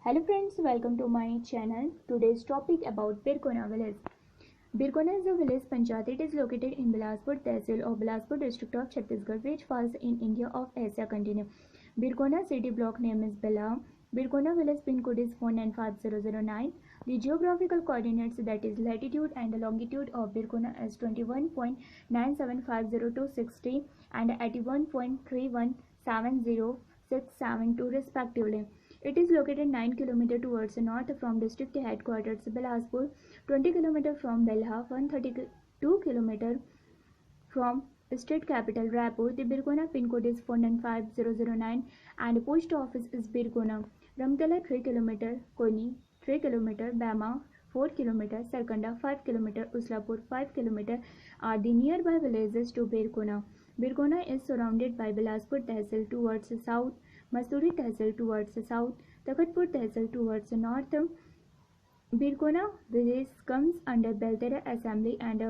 Hello friends, welcome to my channel. Today's topic about Birkona village. Birkona is a village panchayat. It is located in Bilaspur Tehsil of Bilaspur district of Chhattisgarh, which falls in India of Asia continent. Birkona city block name is Bela. Birkona village pin code is 495009. The geographical coordinates, that is latitude and longitude of Birkona, is 21.9750260 and 81.3170672 respectively. It is located 9 km towards the north from district headquarters Bilaspur, 20 km from Belha, 132 km from state capital Raipur. The Birkona pin code is 495009 and post office is Birkona. Ramtala 3 km, Koni 3 km, Bama 4 km, Sarkanda 5 km, Uslapur 5 km are the nearby villages to Birkona. Birkona is surrounded by Bilaspur Tehsil towards the south, Masuri Tehsil towards the south, Takhatpur Tehsil towards the north. Birkona village comes under Beltera Assembly and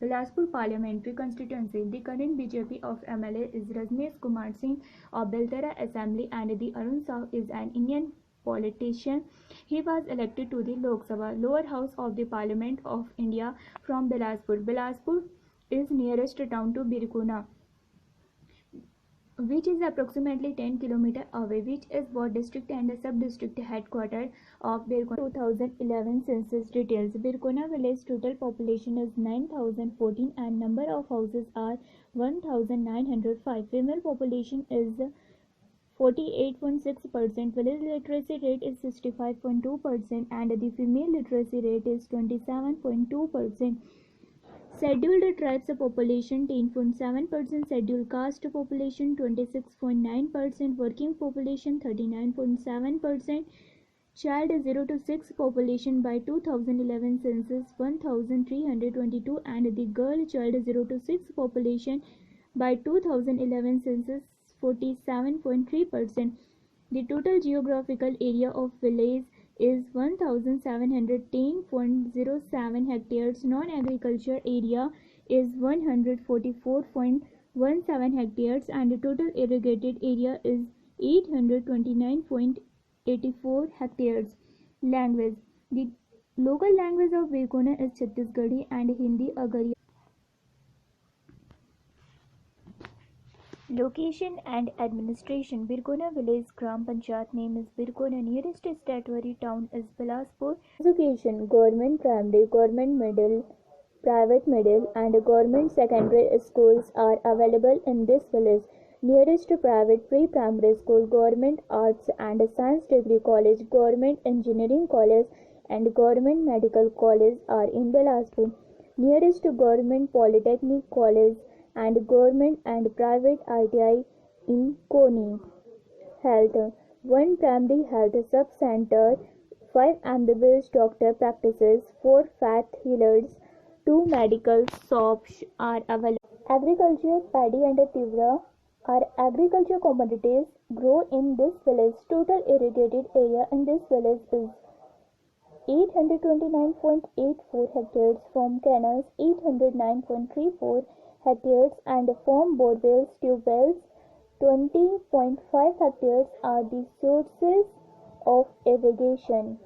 Bilaspur Parliamentary Constituency. The current BJP of MLA is Rajneesh Kumar Singh of Beltera Assembly and the Arun Sahu is an Indian politician. He was elected to the Lok Sabha, lower house of the Parliament of India from Bilaspur. Bilaspur is nearest town to Birkona, which is approximately 10 km away, which is both district and sub-district headquarters of Birkona. 2011 census details. Birkona village total population is 9014 and number of houses are 1905. Female population is 48.6%. Village literacy rate is 65.2% and the female literacy rate is 27.2%. Scheduled tribes population 10.7%, scheduled caste population 26.9%, working population 39.7%, child 0 to 6 population by 2011 census 1322 and the girl child 0 to 6 population by 2011 census 47.3%. The total geographical area of village is 1710.07 hectares. Non-agriculture area is 144.17 hectares and the total irrigated area is 829.84 hectares. Language. The local language of Birkona is Chhattisgarhi and Hindi Agaria. Location and administration. Birkona village Gram Panchayat name is Birkona. Nearest statutory town is Bilaspur. Education. Government primary, government middle, private middle and government secondary schools are available in this village. Nearest private pre-primary school, government arts and science degree college, government engineering college and government medical college are in Bilaspur. Nearest government polytechnic college and government and private ITI in Koni. Health. 1 primary health sub-center, 5 MBBS doctor practices, 4 faith healers, 2 medical shops are available. Agriculture, paddy and tivra are agriculture commodities grow in this village. Total irrigated area in this village is 829.84 hectares from canals, 809.34 hectares and from borewells, tube wells. 20.5 hectares are the sources of irrigation.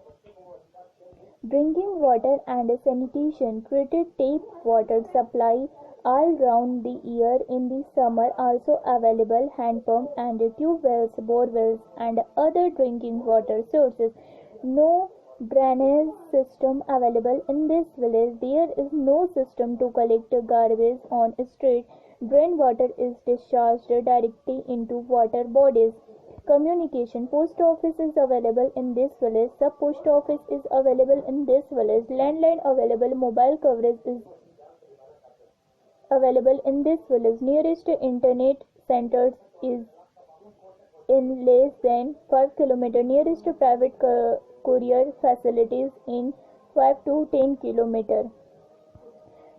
Drinking water and sanitation. Treated tap water supply all round the year. In the summer also available hand pump and tube wells, bore wells and other drinking water sources. No drainage system available in this village. There is no system to collect garbage on street. Drain water is discharged directly into water bodies. Communication. Post office is available in this village. Sub post office is available in this village. Landline available. Mobile coverage is available in this village. Nearest internet centers is in less than 5 km. Nearest private courier facilities in 5 to 10 km.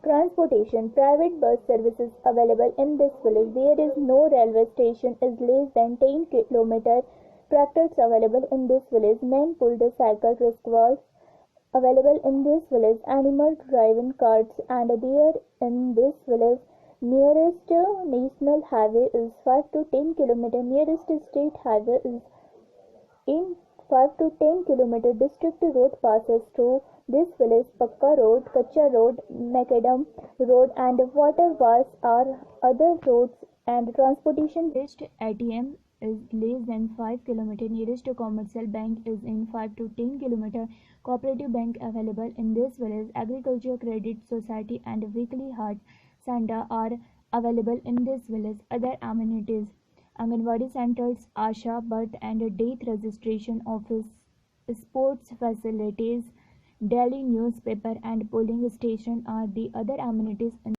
Transportation. Private bus services available in this village. There is no railway station is less than 10 km. Tractors available in this village. Man pulled cycle rickshaws available in this village. Animal driven carts and there in this village. Nearest national highway is 5 to 10 km. Nearest state highway is in 5 to 10 km district road passes through this village. Pakka Road, Kacha Road, Macadam Road and Water Walls are other roads and transportation. Nearest ATM is less than 5 km. Nearest commercial bank is in 5 to 10 km. Cooperative bank available in this village. Agriculture Credit Society and Weekly Heart Santa are available in this village. Other amenities: Anganwadi centers, Asha birth and death registration office, sports facilities, daily newspaper and polling station are the other amenities in